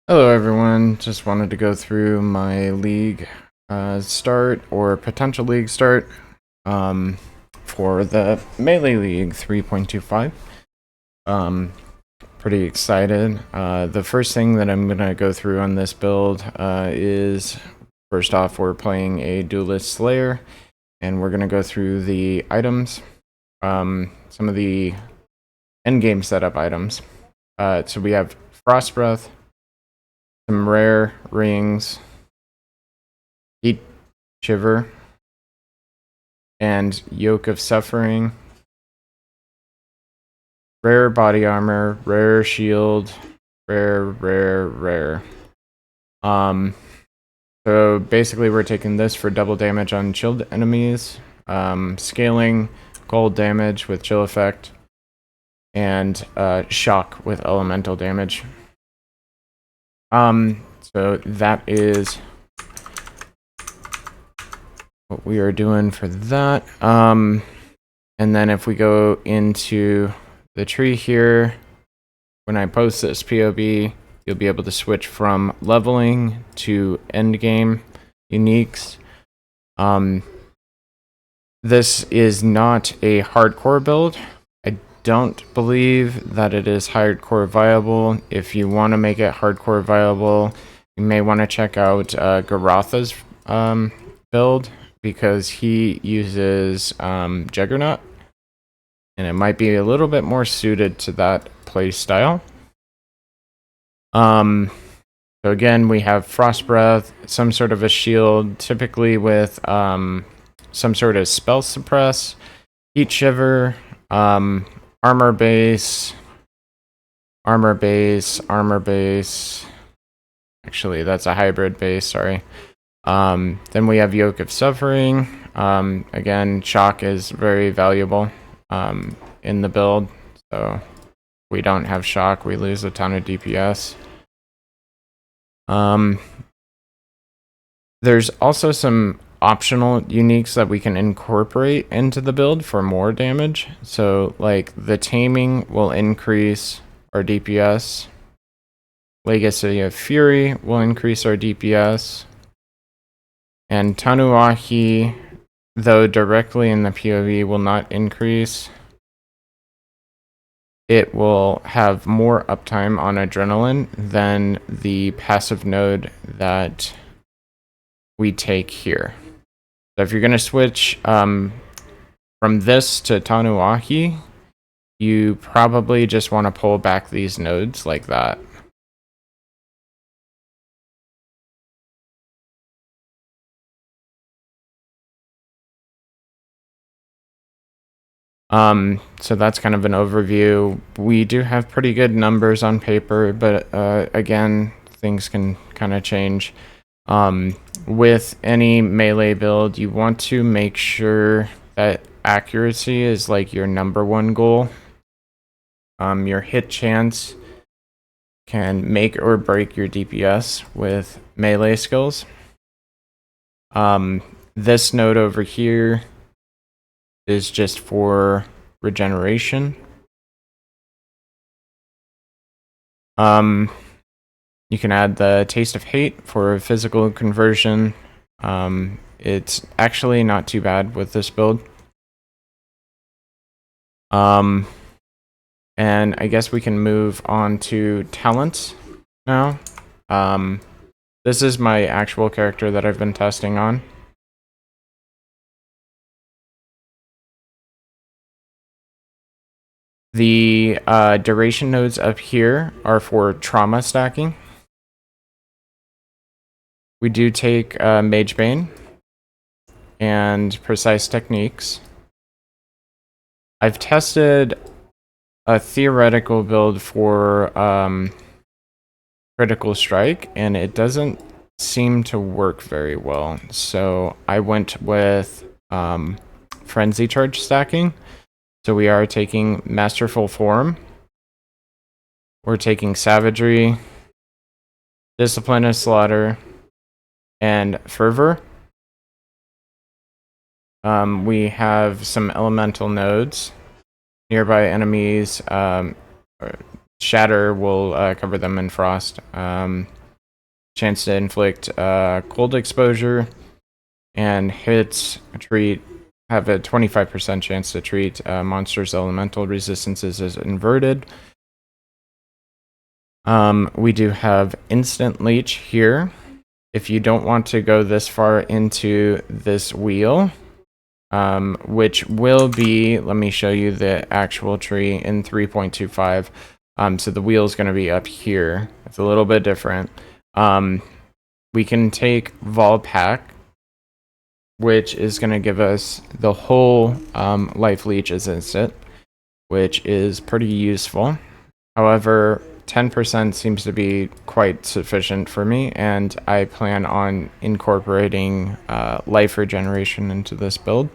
Hello everyone, just wanted to go through my league start or potential league start for the Melee League 3.25. Pretty excited. The first thing that I'm going to go through on this build is, first off, we're playing a Duelist Slayer, and we're going to go through the items, some of the endgame setup items. So we have Frost Breath, some rare rings, Heat Shiver, and Yoke of Suffering, rare body armor, rare shield, rare. So basically we're taking this for double damage on chilled enemies, scaling cold damage with chill effect, and shock with elemental damage. So that is what we are doing for that. And then if we go into the tree here, when I post this POB, you'll be able to switch from leveling to endgame uniques. This is not a hardcore build. I don't believe that it is hardcore viable. If you want to make it hardcore viable, you may want to check out Garatha's build, because he uses Juggernaut, and it might be a little bit more suited to that play style. So again, we have Frost Breath, some sort of a shield, typically with some sort of spell suppress, Heat Shiver, armor base. Actually, that's a hybrid base, sorry. Then we have Yoke of Suffering. Again, shock is very valuable in the build, so if we don't have shock, we lose a ton of DPS. There's also some optional uniques that we can incorporate into the build for more damage. So, like, the Taming will increase our DPS. Legacy of Fury will increase our DPS. And Tanuahi, though directly in the POV, will not increase. It will have more uptime on Adrenaline than the passive node that we take here. So if you're going to switch from this to Tanuahi, you probably just want to pull back these nodes like that. So that's kind of an overview. We do have pretty good numbers on paper, but again, things can kind of change. With any melee build, you want to make sure that accuracy is like your #1 goal. Your hit chance can make or break your DPS with melee skills. This node over here is just for regeneration. You can add the Taste of Hate for physical conversion. It's actually not too bad with this build. And I guess we can move on to talents now. This is my actual character that I've been testing on. The duration nodes up here are for trauma stacking. We do take Mage Bane and Precise Techniques. I've tested a theoretical build for Critical Strike, and it doesn't seem to work very well. So I went with Frenzy Charge stacking. So we are taking Masterful Form. We're taking Savagery, Discipline of Slaughter, and Fervor. We have some elemental nodes. Nearby enemies Shatter will cover them in frost. Chance to inflict cold exposure, and hits treat have a 25% chance to treat monsters' elemental resistances as inverted. We do have instant leech here. If you don't want to go this far into this wheel, which will be, let me show you the actual tree in 3.25. So the wheel is going to be up here. It's a little bit different. We can take Vol Pack, which is going to give us the whole life leech as instant, which is pretty useful. However, 10% seems to be quite sufficient for me, and I plan on incorporating life regeneration into this build.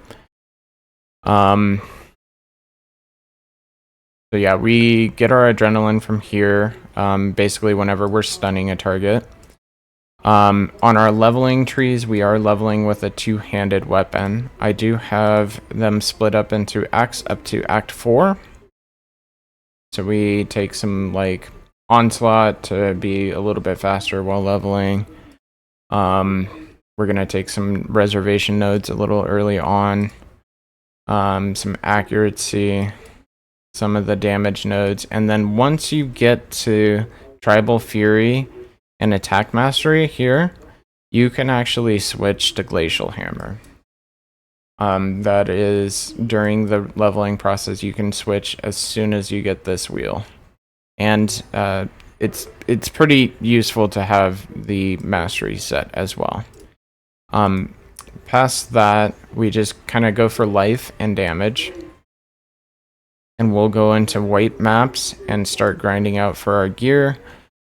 So yeah, we get our adrenaline from here, basically whenever we're stunning a target. On our leveling trees, we are leveling with a two-handed weapon. I do have them split up into acts up to Act 4. So we take some, like, onslaught to be a little bit faster while leveling. We're going to take some reservation nodes a little early on. Some accuracy, some of the damage nodes. And then once you get to Tribal Fury and Attack Mastery here, you can actually switch to Glacial Hammer. That is, during the leveling process, you can switch as soon as you get this wheel. And it's pretty useful to have the mastery set as well. Past that, we just kind of go for life and damage. And we'll go into white maps and start grinding out for our gear.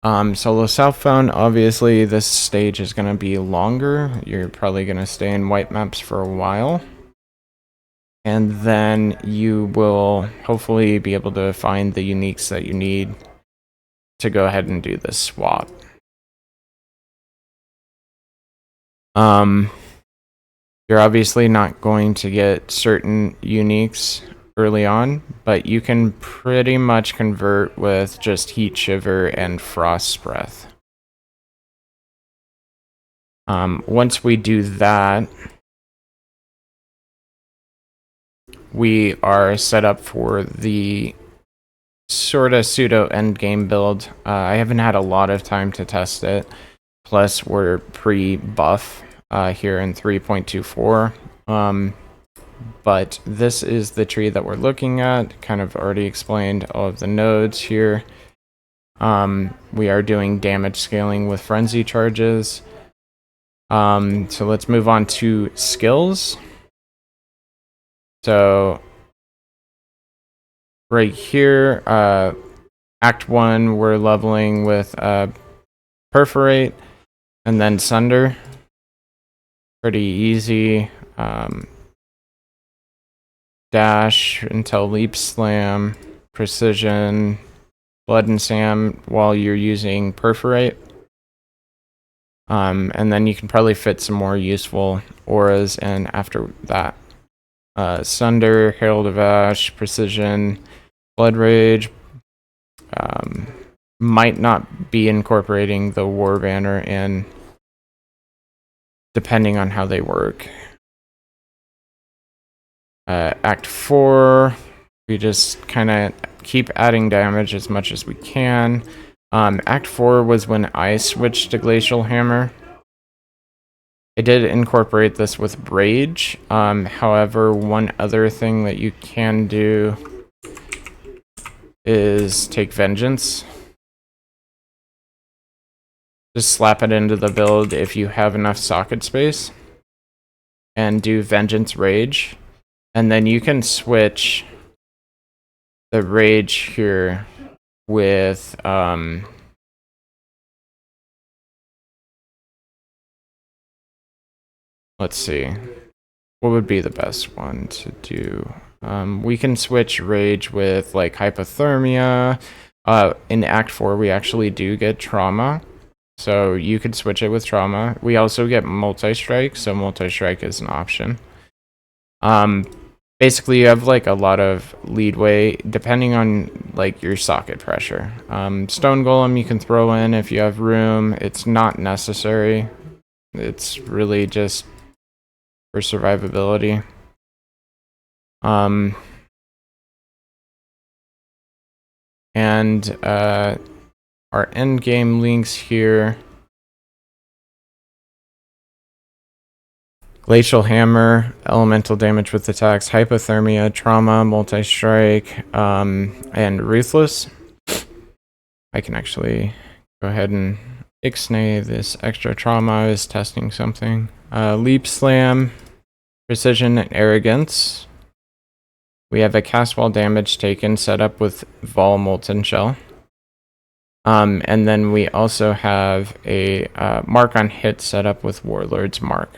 Solo South Phone, obviously this stage is going to be longer. You're probably going to stay in white maps for a while. And then you will hopefully be able to find the uniques that you need to go ahead and do this swap. You're obviously not going to get certain uniques early on, but you can pretty much convert with just Heat Shiver and Frost Breath. Once we do that, we are set up for the sort of pseudo endgame build. I haven't had a lot of time to test it, plus we're pre-buff here in 3.24. But this is the tree that we're looking at. Kind of already explained all of the nodes here. We are doing damage scaling with frenzy charges. So let's move on to skills. So right here, Act 1, we're leveling with Perforate and then Sunder. Pretty easy. Dash until Leap Slam, Precision, Blood and Sand while you're using Perforate. And then you can probably fit some more useful auras in after that. Sunder, Herald of Ash, Precision, Blood Rage. Might not be incorporating the War Banner in, depending on how they work. Act 4, we just kind of keep adding damage as much as we can. Act 4 was when I switched to Glacial Hammer. I did incorporate this with Rage. However, one other thing that you can do is take Vengeance. Just slap it into the build if you have enough socket space. And do Vengeance Rage. And then you can switch the Rage here with let's see, what would be the best one to do? We can switch Rage with like Hypothermia. In Act 4 we actually do get Trauma, so you could switch it with Trauma. We also get Multi-Strike, so Multi-Strike is an option. basically you have like a lot of leadway depending on like your socket pressure. Stone Golem you can throw in if you have room. It's not necessary. It's really just for survivability. And our end game links here. Glacial Hammer, elemental damage with attacks, hypothermia, trauma, multi-strike, and ruthless. I can actually go ahead and ixnay this extra trauma. I was testing something. Leap slam, precision, and arrogance. We have a cast while damage taken set up with Vol Molten Shell. And then we also have a mark on hit set up with Warlord's Mark.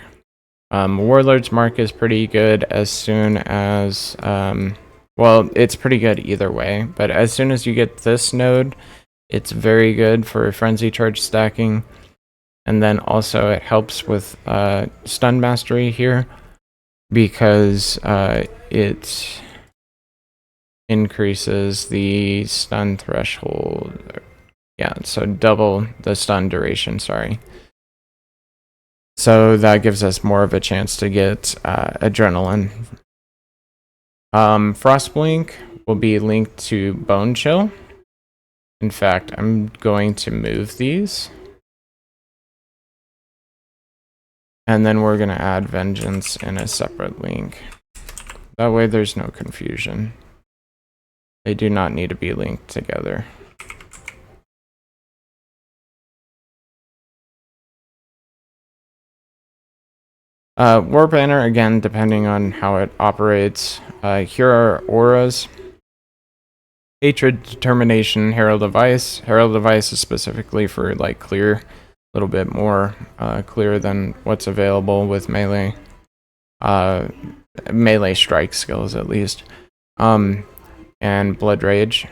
Warlord's Mark is pretty good as soon as, well, it's pretty good either way, but as soon as you get this node, it's very good for Frenzy Charge stacking, and then also it helps with Stun Mastery here, because it increases the stun threshold, yeah, so double the stun duration, sorry. So that gives us more of a chance to get adrenaline. Frostblink will be linked to Bone Chill. In fact, I'm going to move these. And then we're going to add Vengeance in a separate link. That way there's no confusion. They do not need to be linked together. War Banner, again, depending on how it operates. Here are auras. Hatred, Determination, Herald of Ice. Herald of Ice is specifically for like clear, a little bit more clear than what's available with melee. Melee strike skills at least. And Blood Rage.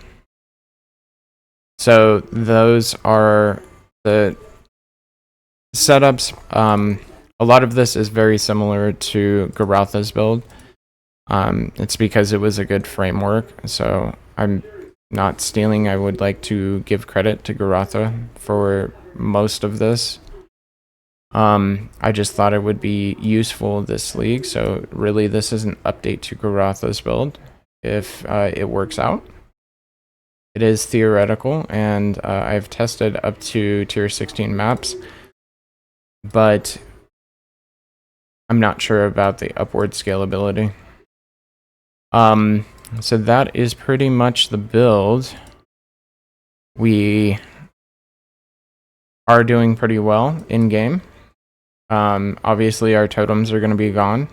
So those are the setups. A lot of this is very similar to Garotha's build. It's because it was a good framework, so I'm not stealing. I would like to give credit to Garotha for most of this. I just thought it would be useful this league, so really this is an update to Garotha's build if it works out. It is theoretical, and I've tested up to tier 16 maps, but I'm not sure about the upward scalability. So that is pretty much the build. We are doing pretty well in game. Obviously our totems are going to be gone.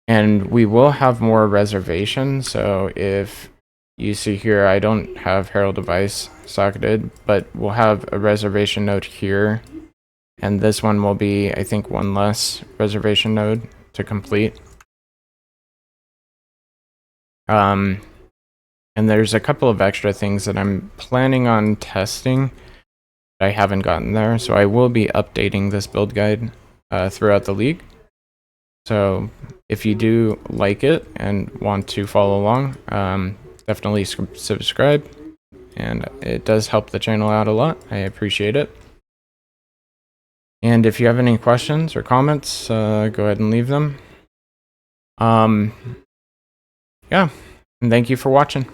And we will have more reservation, so if you see here, I don't have Herald of Ice socketed, but we'll have a reservation node here. And this one will be, I think, one less reservation node to complete. And there's a couple of extra things that I'm planning on testing that I haven't gotten there. So I will be updating this build guide throughout the league. So if you do like it and want to follow along, definitely subscribe. And it does help the channel out a lot. I appreciate it. And if you have any questions or comments, go ahead and leave them. Yeah, and thank you for watching.